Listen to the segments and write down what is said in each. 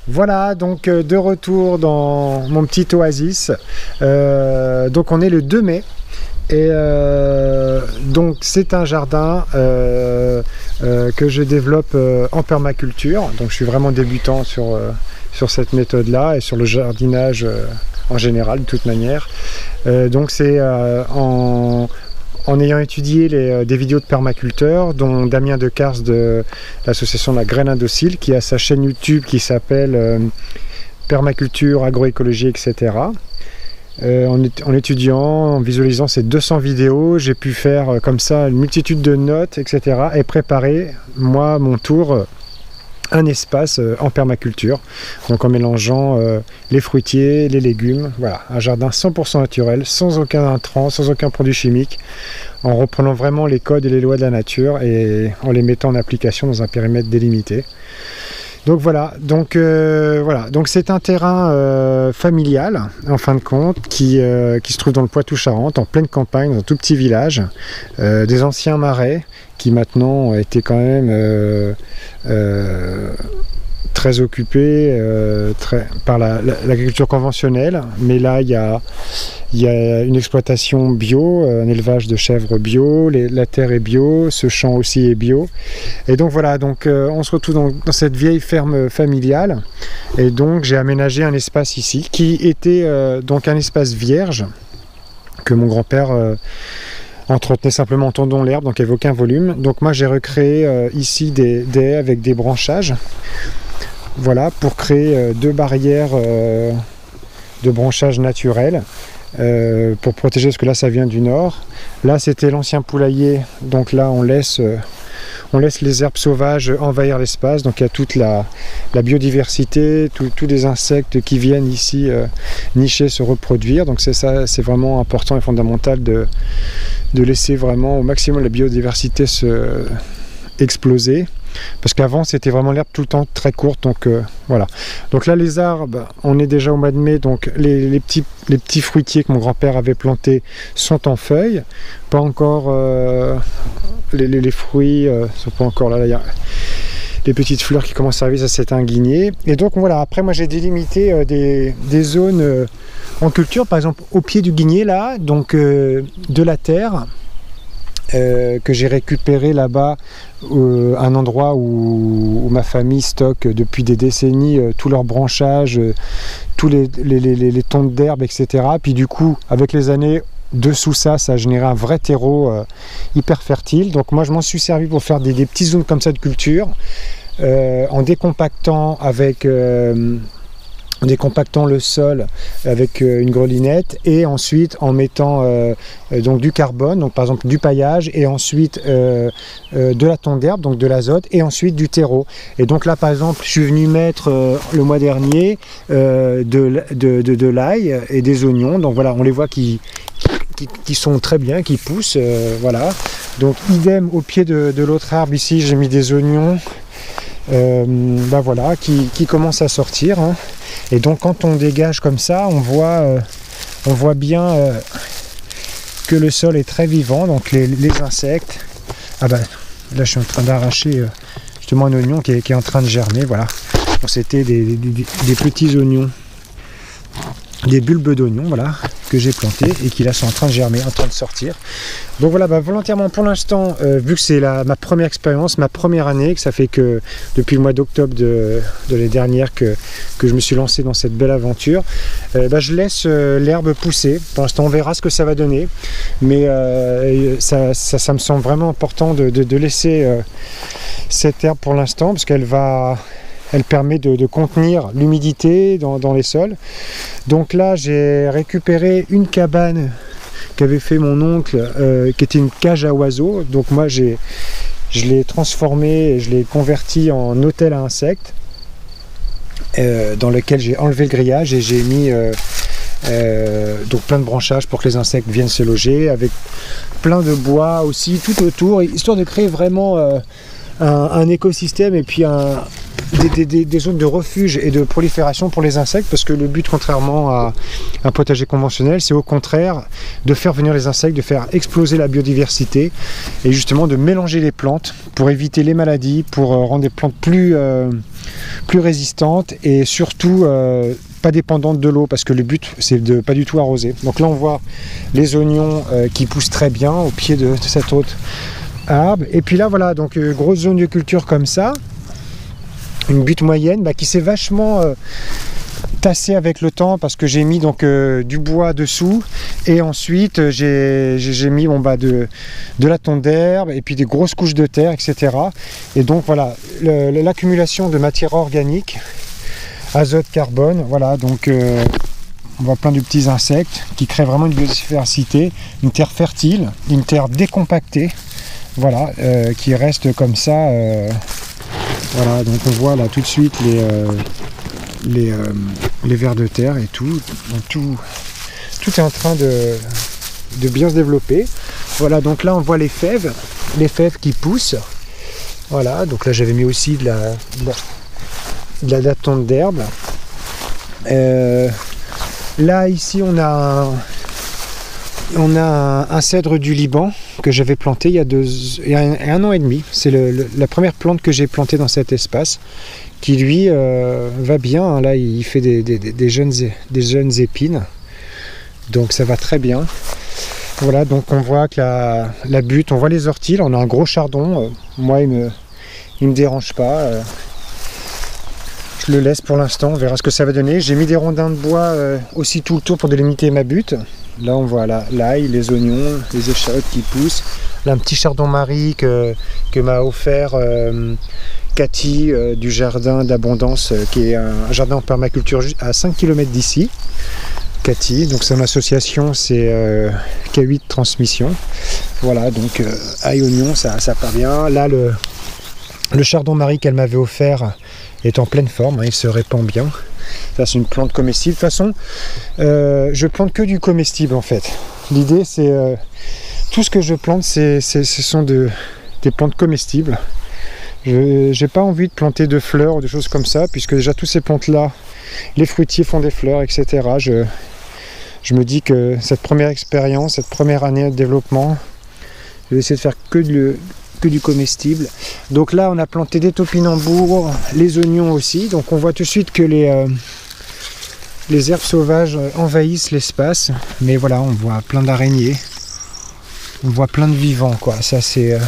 Voilà, donc de retour dans mon petit oasis. Donc on est le 2 mai. Et donc c'est un jardin que je développe en permaculture. Donc je suis vraiment débutant sur cette méthode-là et sur le jardinage en général de toute manière. Donc c'est en ayant étudié des vidéos de permaculteurs, dont Damien Decars de l'association La Graine Indocile, qui a sa chaîne YouTube qui s'appelle Permaculture, Agroécologie, etc. En étudiant, en visualisant ces 200 vidéos, j'ai pu faire comme ça une multitude de notes, etc. et préparer, moi, à mon tour, un espace en permaculture, donc en mélangeant les fruitiers, les légumes, voilà, un jardin 100% naturel, sans aucun intrant, sans aucun produit chimique, en reprenant vraiment les codes et les lois de la nature et en les mettant en application dans un périmètre délimité. Donc voilà, donc c'est un terrain familial en fin de compte qui se trouve dans le Poitou-Charentes, en pleine campagne, dans un tout petit village, des anciens marais qui maintenant étaient quand même très occupés par l'agriculture conventionnelle, mais là il y a une exploitation bio, un élevage de chèvres bio, la terre est bio, ce champ aussi est bio. Et donc voilà, on se retrouve dans cette vieille ferme familiale. Et donc j'ai aménagé un espace ici qui était donc un espace vierge que mon grand-père entretenait simplement en tondant l'herbe, donc il n'y avait aucun volume. Donc moi j'ai recréé ici des haies avec des branchages. Voilà, pour créer deux barrières de branchage naturel. Pour protéger, parce que là ça vient du nord. Là c'était l'ancien poulailler, donc là on laisse les herbes sauvages envahir l'espace, donc il y a toute la biodiversité, tous les insectes qui viennent ici nicher, se reproduire, donc c'est vraiment important et fondamental de laisser vraiment au maximum la biodiversité se exploser. Parce qu'avant c'était vraiment l'herbe tout le temps très courte, donc voilà. Donc là les arbres, on est déjà au mois de mai, donc les petits fruitiers que mon grand-père avait plantés sont en feuilles, pas encore les fruits sont pas encore là, il y a les petites fleurs qui commencent à arriver, ça c'est un guigné. Et donc voilà, après moi j'ai délimité des zones en culture, par exemple au pied du guigné là, donc de la terre. Que j'ai récupéré là-bas, un endroit où ma famille stocke depuis des décennies tous leurs branchages, tous les tontes d'herbe, etc. Puis du coup, avec les années, dessous ça a généré un vrai terreau hyper fertile. Donc moi, je m'en suis servi pour faire des petites zones comme ça de culture, en décompactant le sol avec une grelinette et ensuite en mettant donc du carbone, donc par exemple du paillage, et ensuite de la tonte d'herbe, donc de l'azote, et ensuite du terreau. Et donc là par exemple je suis venu mettre le mois dernier de l'ail et des oignons, donc voilà, on les voit qui sont très bien, qui poussent, voilà. Donc idem au pied de l'autre arbre ici, j'ai mis des oignons voilà, qui commencent à sortir, hein. Et donc quand on dégage comme ça, on voit bien que le sol est très vivant, donc les insectes. Ah bah là je suis en train d'arracher justement un oignon qui est en train de germer, voilà. Donc c'était des petits oignons, des bulbes d'oignons, voilà, que j'ai plantés et qui là sont en train de germer, en train de sortir. Donc voilà, volontairement pour l'instant, vu que c'est ma première expérience, ma première année, que ça fait que depuis le mois d'octobre de l'année dernière que je me suis lancé dans cette belle aventure, je laisse l'herbe pousser. Pour l'instant on verra ce que ça va donner, mais ça me semble vraiment important de laisser cette herbe pour l'instant, parce elle permet de contenir l'humidité dans les sols. Donc là j'ai récupéré une cabane qu'avait fait mon oncle, qui était une cage à oiseaux. Donc moi je l'ai transformé et je l'ai converti en hôtel à insectes, dans lequel j'ai enlevé le grillage et j'ai mis donc plein de branchages pour que les insectes viennent se loger, avec plein de bois aussi tout autour, histoire de créer vraiment un écosystème et puis des zones de refuge et de prolifération pour les insectes, parce que le but, contrairement à un potager conventionnel, c'est au contraire de faire venir les insectes, de faire exploser la biodiversité et justement de mélanger les plantes pour éviter les maladies, pour rendre des plantes plus résistantes et surtout pas dépendantes de l'eau, parce que le but c'est de pas du tout arroser. Donc là on voit les oignons qui poussent très bien au pied de cette haute arbre, et puis là voilà, donc grosse zone de culture comme ça, une butte moyenne qui s'est vachement tassée avec le temps, parce que j'ai mis donc du bois dessous, et ensuite j'ai mis de la tonte d'herbe et puis des grosses couches de terre, etc. Et donc voilà, l'accumulation de matière organique, azote, carbone, voilà, donc on voit plein de petits insectes qui créent vraiment une biodiversité, une terre fertile, une terre décompactée, voilà, qui reste comme ça. Voilà, donc on voit là tout de suite les vers de terre et tout. Donc tout est en train de bien se développer. Voilà, donc là on voit les fèves qui poussent. Voilà, donc là j'avais mis aussi de la tonte d'herbe. Là ici on a un cèdre du Liban que j'avais planté il y a un an et demi. C'est la première plante que j'ai plantée dans cet espace, qui lui va bien, hein. Là il fait des jeunes épines, donc ça va très bien. Voilà, donc on voit que la butte, on voit les orties, on a un gros chardon, moi il me dérange pas, je le laisse pour l'instant, on verra ce que ça va donner. J'ai mis des rondins de bois aussi tout le tour pour délimiter ma butte. Là on voit l'ail, les oignons, les échalotes qui poussent. Là un petit chardon-marie que m'a offert Cathy du jardin d'abondance, qui est un jardin en permaculture à 5 km d'ici. Cathy, donc son association c'est K8 Transmission. Voilà, donc ail, oignon, ça part bien. Là le chardon-marie qu'elle m'avait offert est en pleine forme, hein, il se répand bien. Ça c'est une plante comestible. De toute façon, je plante que du comestible en fait. L'idée c'est tout ce que je plante, ce sont des plantes comestibles. Je n'ai pas envie de planter de fleurs ou des choses comme ça, puisque déjà toutes ces plantes là, les fruitiers font des fleurs, etc. Je me dis que cette première expérience, cette première année de développement, je vais essayer de faire que du comestible. Donc là on a planté des topinambours, les oignons aussi, donc on voit tout de suite que les herbes sauvages envahissent l'espace, mais voilà, on voit plein d'araignées, on voit plein de vivants, quoi. Ça c'est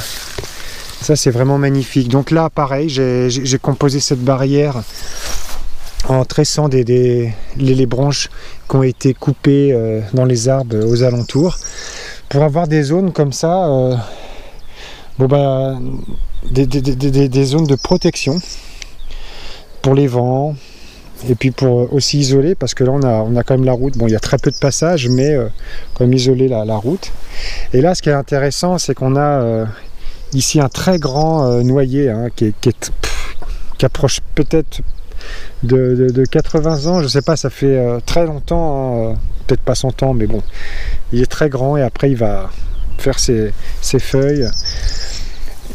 vraiment magnifique. Donc là pareil, j'ai composé cette barrière en tressant les branches qui ont été coupées dans les arbres aux alentours, pour avoir des zones comme ça, des zones de protection pour les vents, et puis pour aussi isoler, parce que là on a quand même la route. Bon, il y a très peu de passages, mais quand même isoler la route. Et là ce qui est intéressant, c'est qu'on a ici un très grand noyer, hein, qui approche peut-être de 80 ans, je sais pas, ça fait très longtemps, hein, peut-être pas 100 ans, mais bon, il est très grand, et après il va faire ses feuilles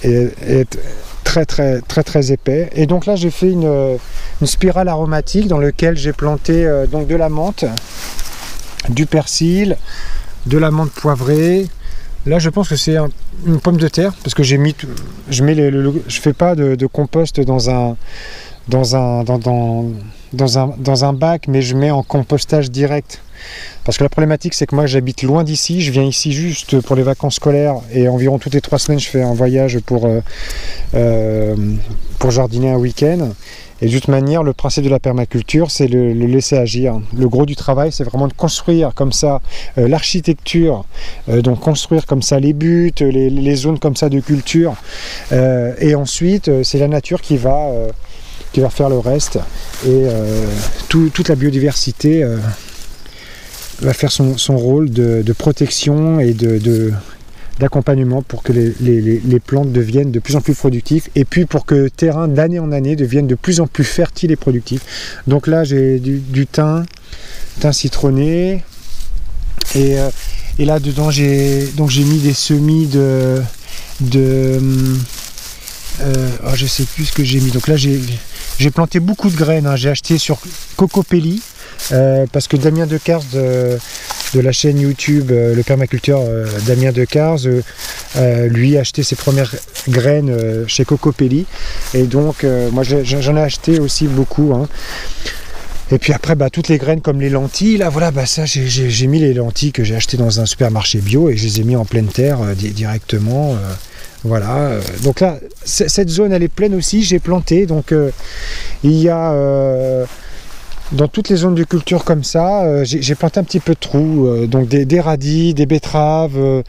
et être très épais. Et donc là j'ai fait une spirale aromatique dans laquelle j'ai planté donc de la menthe, du persil, de la menthe poivrée. Là je pense que c'est une pomme de terre, parce que je fais pas de compost dans un bac, mais je mets en compostage direct. Parce que la problématique c'est que moi j'habite loin d'ici, je viens ici juste pour les vacances scolaires, et environ toutes les 3 semaines je fais un voyage pour jardiner un week-end. Et de toute manière, le principe de la permaculture, c'est le laisser agir. Le gros du travail, c'est vraiment de construire comme ça l'architecture, donc construire comme ça les buttes, les zones comme ça de culture, et ensuite c'est la nature qui va faire le reste, et toute la biodiversité va faire son rôle de protection et d'accompagnement pour que les plantes deviennent de plus en plus productives, et puis pour que le terrain d'année en année devienne de plus en plus fertile et productif. Donc là j'ai du thym citronné, et là dedans j'ai mis des semis je sais plus ce que j'ai mis. Donc là j'ai J'ai planté beaucoup de graines, hein. J'ai acheté sur Cocopelli, parce que Damien Decars de la chaîne YouTube, le permaculteur Damien Decars, lui a acheté ses premières graines chez Cocopelli. Et donc, moi j'en ai acheté aussi beaucoup, hein. Et puis après, toutes les graines comme les lentilles, là voilà, ça j'ai mis les lentilles que j'ai achetées dans un supermarché bio et je les ai mis en pleine terre directement. Voilà, donc là, cette zone elle est pleine aussi, j'ai planté, donc il y a dans toutes les zones de culture comme ça, j'ai planté un petit peu de trous, donc des radis, des betteraves,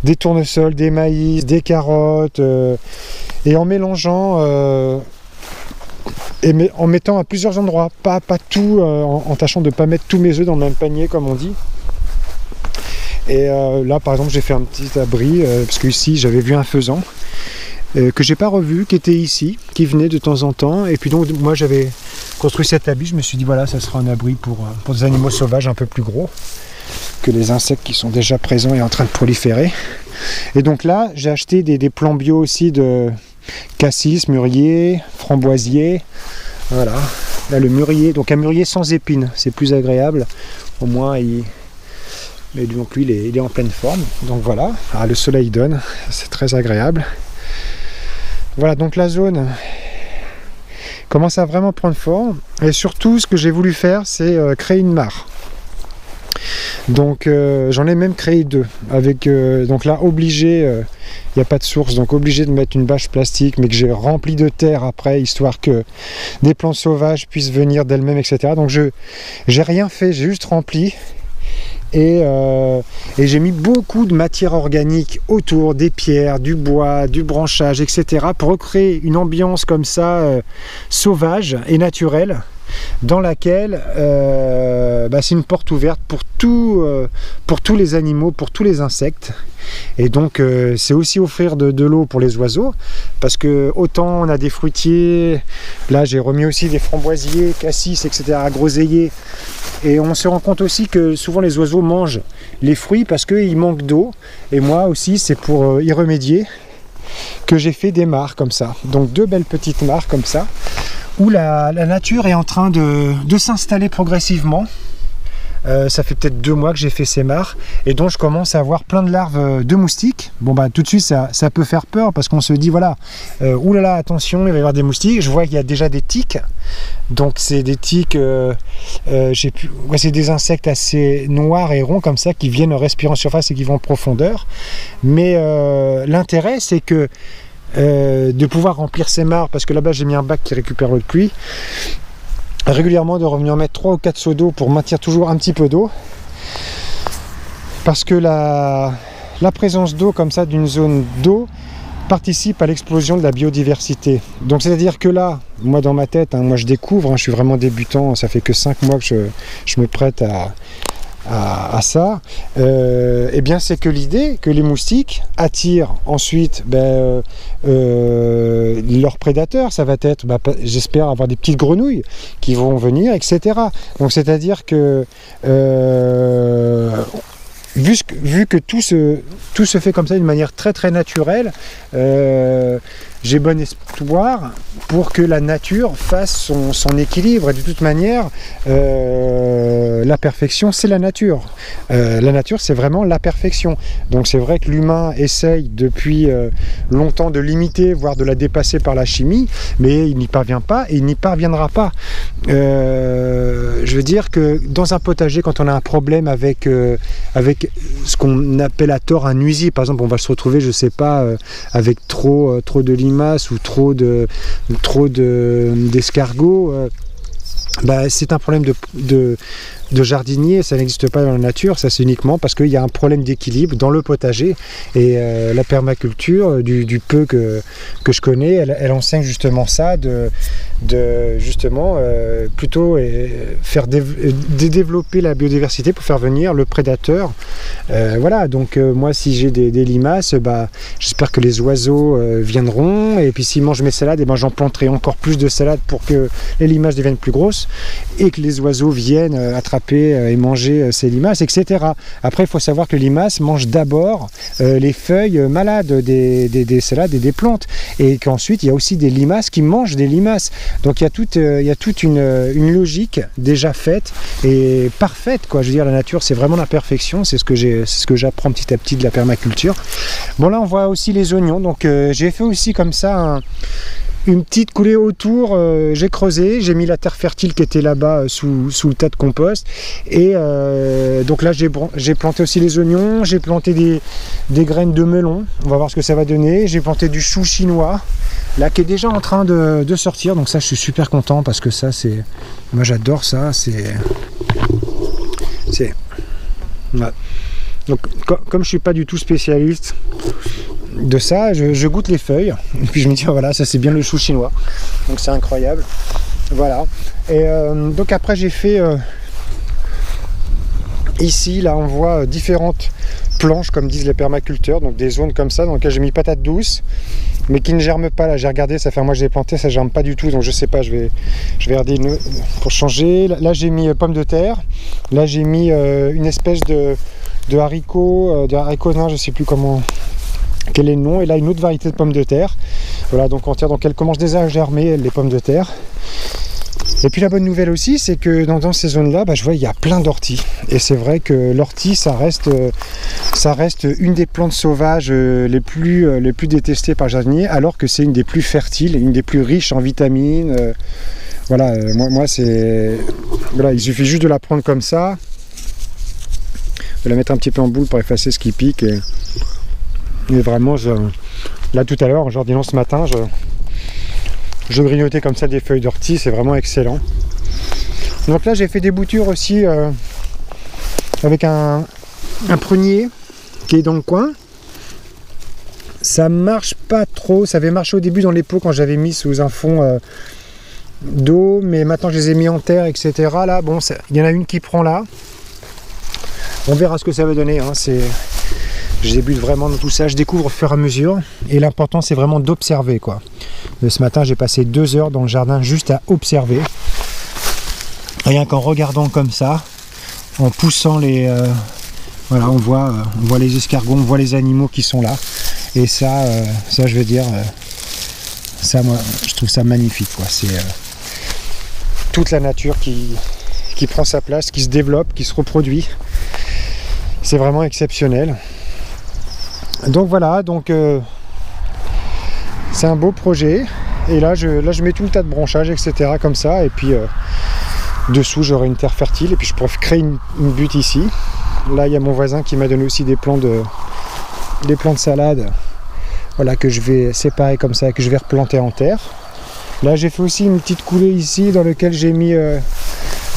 des tournesols, des maïs, des carottes, et en mélangeant, en mettant à plusieurs endroits, pas tout, en tâchant de ne pas mettre tous mes œufs dans le même panier comme on dit. Et là par exemple j'ai fait un petit abri, parce que ici j'avais vu un faisan, que j'ai pas revu, qui était ici, qui venait de temps en temps, et puis donc moi j'avais construit cet abri, je me suis dit voilà, ça sera un abri pour des animaux sauvages un peu plus gros que les insectes qui sont déjà présents et en train de proliférer. Et donc là j'ai acheté des plants bio aussi de cassis, mûrier, framboisier, voilà. Là le mûrier, donc un mûrier sans épines, c'est plus agréable, au moins mais donc lui il est en pleine forme, donc voilà. Le soleil donne, c'est très agréable. Voilà, donc la zone commence à vraiment prendre forme, et surtout ce que j'ai voulu faire c'est créer une mare. Donc j'en ai même créé 2 avec donc là obligé, il n'y a pas de source, donc obligé de mettre une bâche plastique, mais que j'ai rempli de terre après, histoire que des plantes sauvages puissent venir d'elles-mêmes, etc. Donc j'ai rien fait, j'ai juste rempli. Et j'ai mis beaucoup de matière organique autour, des pierres, du bois, du branchage, etc. pour recréer une ambiance comme ça, sauvage et naturelle, dans laquelle c'est une porte ouverte pour tous les animaux, pour tous les insectes. Et donc c'est aussi offrir de l'eau pour les oiseaux, parce que autant on a des fruitiers, là j'ai remis aussi des framboisiers, cassis, etc., groseilliers, et on se rend compte aussi que souvent les oiseaux mangent les fruits parce qu'il manque d'eau, et moi aussi c'est pour y remédier que j'ai fait des mares comme ça, donc 2 belles petites mares comme ça, où la nature est en train de s'installer progressivement. Ça fait peut-être 2 mois que j'ai fait ces mares, et donc je commence à avoir plein de larves de moustiques. Bon tout de suite ça peut faire peur, parce qu'on se dit voilà, oulala, attention, il va y avoir des moustiques. Je vois qu'il y a déjà des tiques, donc c'est des tiques, c'est des insectes assez noirs et ronds comme ça, qui viennent respirer en surface et qui vont en profondeur. Mais l'intérêt c'est que de pouvoir remplir ces mares, parce que là-bas j'ai mis un bac qui récupère l'eau de pluie, régulièrement de revenir mettre 3 ou 4 seaux d'eau pour maintenir toujours un petit peu d'eau, parce que la présence d'eau comme ça, d'une zone d'eau, participe à l'explosion de la biodiversité. Donc c'est à dire que là, moi dans ma tête, moi je découvre, je suis vraiment débutant, ça fait que 5 mois que je me prête à ça, et bien c'est que l'idée que les moustiques attirent ensuite leurs prédateurs, ça va être, j'espère avoir des petites grenouilles qui vont venir, etc. Donc c'est à dire que vu que tout se fait comme ça d'une manière très très naturelle, j'ai bon espoir pour que la nature fasse son équilibre. Et de toute manière, la perfection, c'est la nature. La nature, c'est vraiment la perfection. Donc c'est vrai que l'humain essaye depuis longtemps de l'imiter, voire de la dépasser par la chimie, mais il n'y parvient pas et il n'y parviendra pas. Je veux dire que dans un potager, quand on a un problème avec ce qu'on appelle à tort un nuisible, par exemple, on va se retrouver, je sais pas, avec trop de limaces ou trop d'escargots, c'est un problème de jardinier, ça n'existe pas dans la nature, ça c'est uniquement parce qu'il y a un problème d'équilibre dans le potager. Et la permaculture, du peu que je connais, elle enseigne justement ça, justement plutôt faire développer la biodiversité pour faire venir le prédateur. Voilà, donc moi si j'ai des limaces, j'espère que les oiseaux viendront, et puis s'ils mangent mes salades, j'en planterai encore plus de salades pour que les limaces deviennent plus grosses et que les oiseaux viennent attraper attraper et manger ces limaces, etc. Après, il faut savoir que les limaces mangent d'abord les feuilles malades des salades et des plantes, et qu'ensuite il y a aussi des limaces qui mangent des limaces. Donc il y a toute une logique déjà faite et parfaite, quoi. Je veux dire, la nature, c'est vraiment la perfection. C'est ce que j'apprends petit à petit de la permaculture. Bon, là on voit aussi les oignons. Donc j'ai fait aussi comme ça une petite coulée autour, j'ai creusé, j'ai mis la terre fertile qui était là-bas sous le tas de compost, et donc là j'ai planté aussi les oignons, j'ai planté des graines de melon, on va voir ce que ça va donner, j'ai planté du chou chinois, là qui est déjà en train de sortir, donc ça je suis super content parce que ça c'est, moi j'adore ça, c'est... Ouais. Donc comme je suis pas du tout spécialiste de ça, je goûte les feuilles et puis je me dis oh, voilà, ça c'est bien le chou chinois, donc c'est incroyable, voilà. Et donc après j'ai fait ici, là on voit différentes planches comme disent les permaculteurs, donc des zones comme ça dans lesquelles j'ai mis patates douces mais qui ne germent pas. Là j'ai regardé, ça fait un mois que je l'ai planté, ça germe pas du tout, donc je sais pas, je vais regarder pour changer. Là j'ai mis pommes de terre, là j'ai mis une espèce de haricots, non, je sais plus quel est le nom, et là une autre variété de pommes de terre, voilà, donc elle commence déjà à germer, les pommes de terre. Et puis la bonne nouvelle aussi, c'est que dans ces zones là, je vois il y a plein d'orties, et c'est vrai que l'ortie ça reste une des plantes sauvages les plus détestées par les jardiniers, alors que c'est une des plus fertiles, une des plus riches en vitamines, voilà, moi c'est, voilà, il suffit juste de la prendre comme ça, de la mettre un petit peu en boule pour effacer ce qui pique, et vraiment, là tout à l'heure, en jardinant ce matin, je grignotais comme ça des feuilles d'ortie, c'est vraiment excellent. Donc là j'ai fait des boutures aussi avec un prunier qui est dans le coin. Ça marche pas trop, ça avait marché au début dans les pots quand j'avais mis sous un fond d'eau, mais maintenant je les ai mis en terre, etc. Là, bon, il y en a une qui prend là. On verra ce que ça va donner, hein. Je débute vraiment dans tout ça, je découvre au fur et à mesure, et l'important c'est vraiment d'observer, quoi. Ce matin j'ai passé 2 heures dans le jardin juste à observer, rien qu'en regardant comme ça, en poussant les... voilà, on voit les escargots, on voit les animaux qui sont là, et ça je veux dire, ça moi je trouve ça magnifique, quoi. C'est toute la nature qui prend sa place, qui se développe, qui se reproduit, c'est vraiment exceptionnel. Donc voilà, c'est un beau projet, et là je mets tout le tas de branchages, etc. comme ça, et puis dessous j'aurai une terre fertile, et puis je pourrais créer une butte ici. Là il y a mon voisin qui m'a donné aussi des plants de salade, voilà, que je vais séparer comme ça, que je vais replanter en terre. Là j'ai fait aussi une petite coulée ici dans laquelle j'ai mis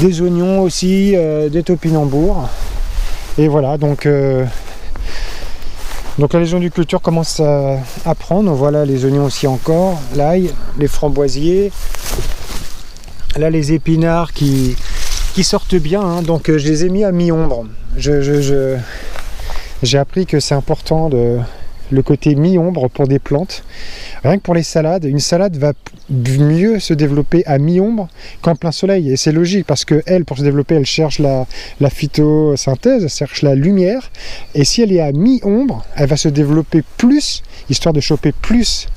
des oignons aussi, des topinambours, et voilà, donc la légion du culture commence à prendre. Voilà les oignons aussi encore, l'ail, les framboisiers, là les épinards qui sortent bien, hein. Donc je les ai mis à mi-ombre. J'ai appris que c'est important le côté mi-ombre pour des plantes. Rien que pour les salades, une salade va mieux se développer à mi-ombre qu'en plein soleil. Et c'est logique parce que elle, pour se développer, elle cherche la photosynthèse, elle cherche la lumière. Et si elle est à mi-ombre, elle va se développer plus, histoire de choper plus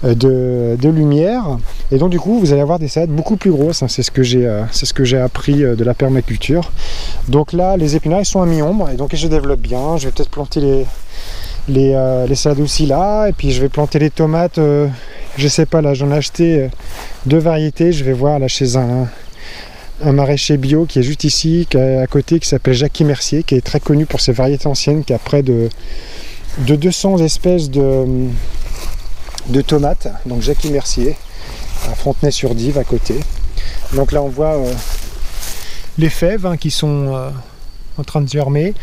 de lumière. Et donc du coup, vous allez avoir des salades beaucoup plus grosses, hein. C'est ce que j'ai appris de la permaculture. Donc là, les épinards, ils sont à mi-ombre, et donc ils se développent bien. Je vais peut-être planter les salades aussi là, et puis je vais planter les tomates, je sais pas, là j'en ai acheté 2 variétés, je vais voir là chez un maraîcher bio qui est juste ici, qui est à côté, qui s'appelle Jackie Mercier, qui est très connu pour ses variétés anciennes, qui a près de 200 espèces de tomates, donc Jackie Mercier, à Fontenay-sur-Dive à côté. Donc là on voit les fèves, hein, qui sont en train de germer.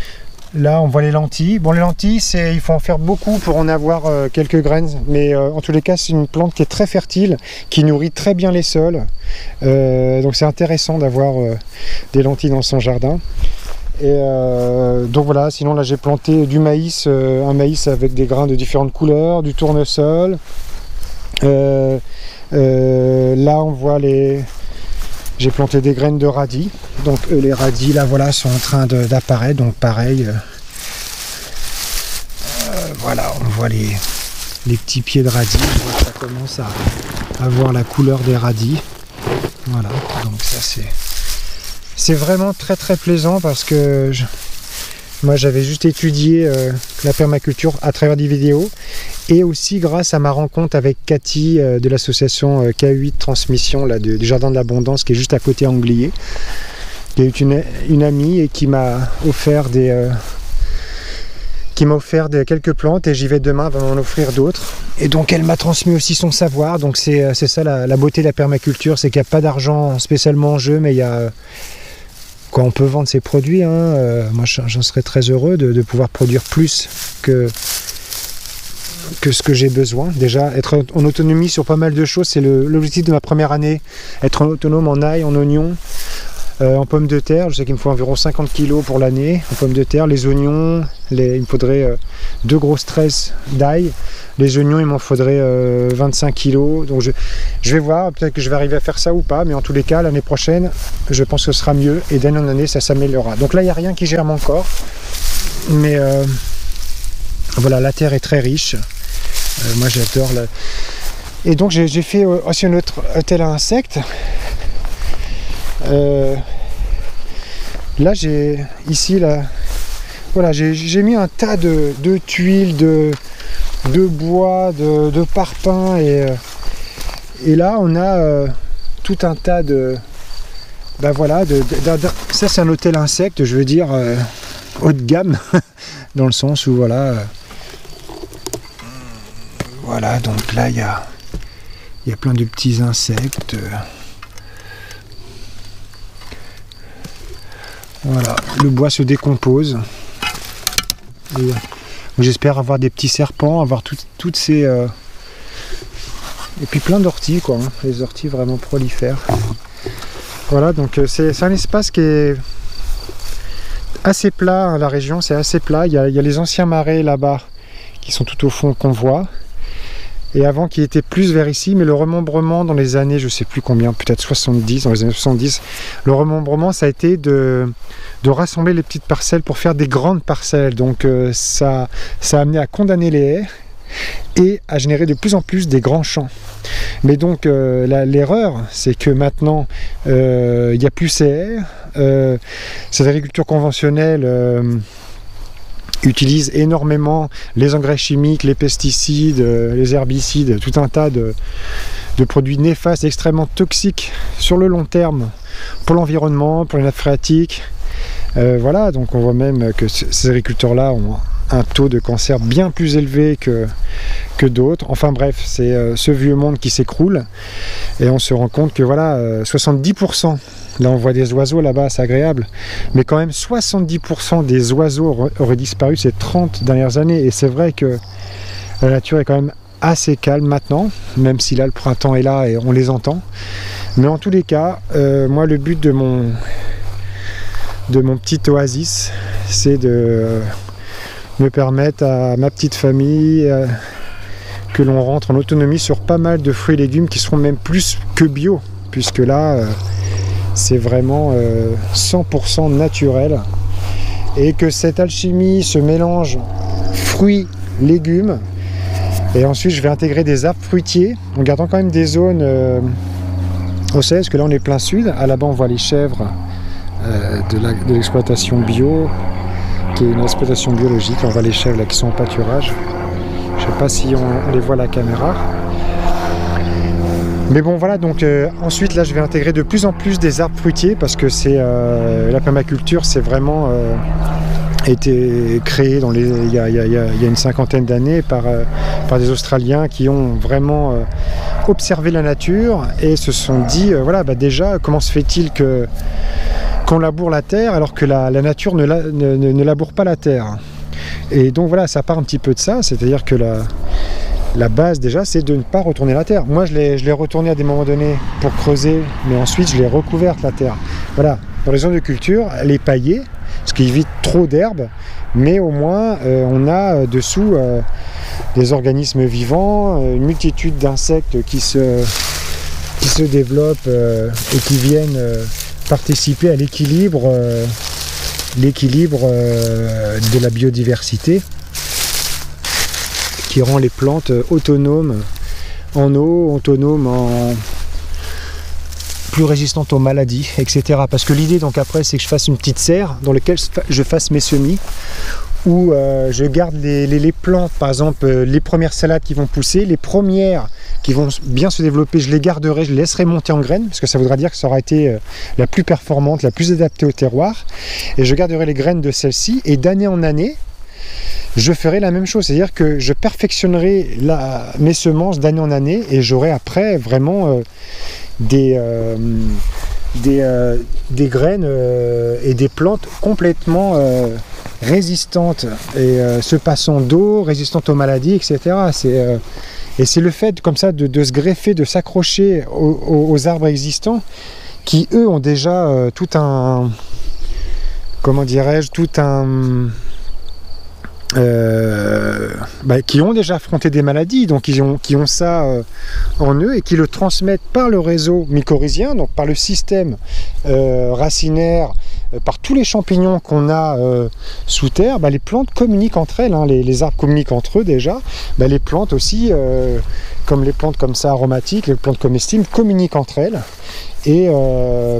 Là on voit les lentilles. Bon, les lentilles, il faut en faire beaucoup pour en avoir quelques graines, mais en tous les cas c'est une plante qui est très fertile, qui nourrit très bien les sols, donc c'est intéressant d'avoir des lentilles dans son jardin. Et donc voilà, sinon là j'ai planté du maïs, un maïs avec des grains de différentes couleurs, du tournesol, là on voit J'ai planté des graines de radis. Donc les radis là voilà sont en train d'apparaître. Donc pareil, voilà, on voit les petits pieds de radis. On voit que ça commence à avoir la couleur des radis. Voilà, donc ça c'est vraiment très très plaisant parce que moi j'avais juste étudié la permaculture à travers des vidéos et aussi grâce à ma rencontre avec Cathy de l'association K8 Transmission là, du Jardin de l'Abondance qui est juste à côté à Anglier, qui est une amie et qui m'a offert quelques plantes et j'y vais demain, elle va m'en offrir d'autres. Et donc elle m'a transmis aussi son savoir, donc c'est ça la beauté de la permaculture, c'est qu'il n'y a pas d'argent spécialement en jeu, mais il y a... Quand on peut vendre ses produits, moi j'en serais très heureux de pouvoir produire plus que ce que j'ai besoin. Déjà, être en autonomie sur pas mal de choses, c'est l'objectif de ma première année. Être autonome en ail, en oignons, en pommes de terre. Je sais qu'il me faut environ 50 kg pour l'année en pommes de terre. Les oignons, il me faudrait 2 grosses tresses d'ail. Les oignons, il m'en faudrait 25 kg. Donc je vais voir, peut-être que je vais arriver à faire ça ou pas. Mais en tous les cas, l'année prochaine, je pense que ce sera mieux. Et d'année en année, ça s'améliorera. Donc là, il n'y a rien qui germe encore. Mais voilà, la terre est très riche. Moi, j'adore. Et donc, j'ai fait aussi un autre hôtel à insectes. Là, j'ai mis un tas de tuiles, de bois, de parpaings et là on a tout un tas de ça c'est un hôtel insecte, je veux dire haut de gamme dans le sens où voilà donc là il y a plein de petits insectes. Voilà, le bois se décompose. J'espère avoir des petits serpents, avoir toutes ces... Et puis plein d'orties, quoi. Hein. Les orties vraiment prolifèrent. Voilà, donc c'est un espace qui est assez plat. Hein, la région, c'est assez plat. Il y a les anciens marais là-bas qui sont tout au fond qu'on voit. Et avant qui était plus vers ici, mais le remembrement dans les années, je sais plus combien, peut-être 70, dans les années 70, le remembrement ça a été de rassembler les petites parcelles pour faire des grandes parcelles. Donc ça a amené à condamner les haies et à générer de plus en plus des grands champs. Mais donc l'erreur, c'est que maintenant il n'y a plus ces haies, cette agriculture conventionnelle utilise énormément les engrais chimiques, les pesticides, les herbicides, tout un tas de produits néfastes, extrêmement toxiques sur le long terme pour l'environnement, pour les nappes phréatiques. Voilà, donc on voit même que ces agriculteurs-là ont un taux de cancer bien plus élevé que d'autres. Enfin bref, c'est ce vieux monde qui s'écroule et on se rend compte que voilà, 70%, là on voit des oiseaux là-bas, c'est agréable, mais quand même 70% des oiseaux auraient disparu ces 30 dernières années et c'est vrai que la nature est quand même assez calme maintenant, même si là le printemps est là et on les entend. Mais en tous les cas, moi le but de mon petit oasis, c'est de me permettre à ma petite famille que l'on rentre en autonomie sur pas mal de fruits et légumes qui seront même plus que bio, puisque là c'est vraiment 100% naturel et que cette alchimie se mélange fruits, légumes et ensuite je vais intégrer des arbres fruitiers en gardant quand même des zones au sud, parce que là on est plein sud, à là-bas on voit les chèvres de l'exploitation bio qui est une exploitation biologique, on voit les chèvres là qui sont en pâturage, je sais pas si on les voit à la caméra. Mais bon voilà, donc ensuite là je vais intégrer de plus en plus des arbres fruitiers parce que c'est la permaculture c'est vraiment été créé il y a une cinquantaine d'années par des Australiens qui ont vraiment observé la nature et se sont dit voilà déjà comment se fait-il qu'on laboure la terre alors que la nature ne laboure pas la terre. Et donc voilà, ça part un petit peu de ça, c'est-à-dire que la base déjà c'est de ne pas retourner la terre. Moi je l'ai retourné à des moments donnés pour creuser, mais ensuite je l'ai recouverte la terre. Voilà, dans les zones de culture, elle est paillée, ce qui évite trop d'herbe, mais au moins on a dessous des organismes vivants, une multitude d'insectes qui qui se développent et qui viennent participer à l'équilibre de la biodiversité, qui rend les plantes autonomes en eau, autonomes en plus résistantes aux maladies, etc. Parce que l'idée donc après c'est que je fasse une petite serre dans laquelle je fasse mes semis, où je garde les plantes, par exemple les premières salades qui vont pousser, les premières qui vont bien se développer, je les garderai, je les laisserai monter en graines, parce que ça voudra dire que ça aura été la plus performante, la plus adaptée au terroir, et je garderai les graines de celles-ci, et d'année en année, je ferai la même chose, c'est-à-dire que je perfectionnerai mes semences d'année en année, et j'aurai après vraiment des graines et des plantes complètement résistantes et se passant d'eau, résistantes aux maladies, etc. Et c'est le fait comme ça de se greffer, de s'accrocher aux arbres existants qui eux ont déjà tout un, comment dirais-je, tout un... qui ont déjà affronté des maladies, donc qui ont ça en eux et qui le transmettent par le réseau mycorhizien, donc par le système racinaire, par tous les champignons qu'on a sous terre. Les plantes communiquent entre elles, hein, les arbres communiquent entre eux déjà, les plantes aussi, comme les plantes comme ça aromatiques, les plantes comestibles communiquent entre elles. Et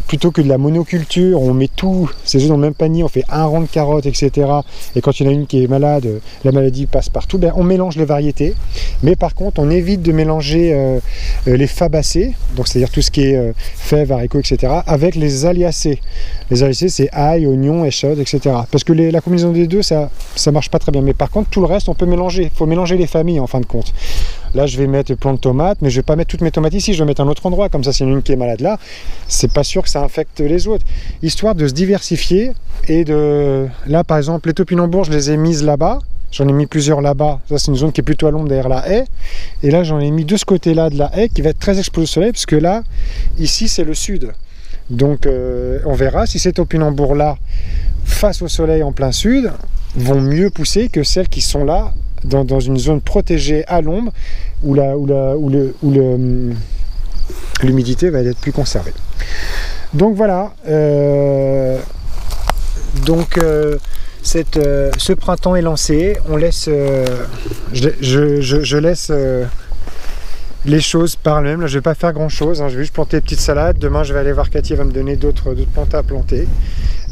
plutôt que de la monoculture, on met tous ces œufs dans le même panier, on fait un rang de carottes, etc. Et quand il y en a une qui est malade, la maladie passe partout. On mélange les variétés, mais par contre, on évite de mélanger les fabacées, donc c'est-à-dire tout ce qui est fèves, haricots, etc., avec les aliacées. Les aliacées, c'est ail, oignon, échalote, etc. Parce que la combinaison des deux, ça marche pas très bien. Mais par contre, tout le reste, on peut mélanger. Il faut mélanger les familles en fin de compte. Là, je vais mettre le plant de tomates, mais je vais pas mettre toutes mes tomates ici, je vais mettre un autre endroit. Comme ça, s'il y en a une qui est malade là, c'est pas sûr que ça infecte les autres. Histoire de se diversifier et de... Là, par exemple, les topinambours, je les ai mises là-bas. J'en ai mis plusieurs là-bas. Ça, c'est une zone qui est plutôt à l'ombre derrière la haie. Et là, j'en ai mis de ce côté-là de la haie qui va être très exposé au soleil, parce que là, ici, c'est le sud. Donc, on verra si ces topinambours-là, face au soleil en plein sud, vont mieux pousser que celles qui sont là, dans une zone protégée à l'ombre, où l'humidité va être plus conservée. Donc voilà, ce printemps est lancé, on laisse, je laisse les choses par elles-mêmes. Là, je vais pas faire grand chose, hein. Je vais juste planter des petites salades. Demain je vais aller voir Cathy, elle va me donner d'autres plantes à planter,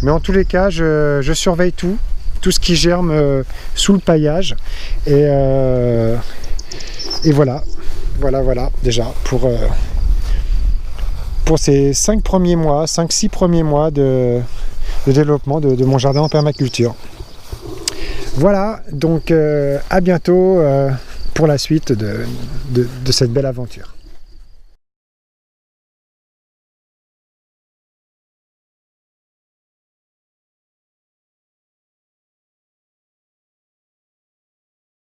mais en tous les cas je surveille tout ce qui germe sous le paillage, et voilà déjà pour ces 5-6 premiers mois de développement de mon jardin en permaculture. Voilà, donc à bientôt pour la suite de cette belle aventure.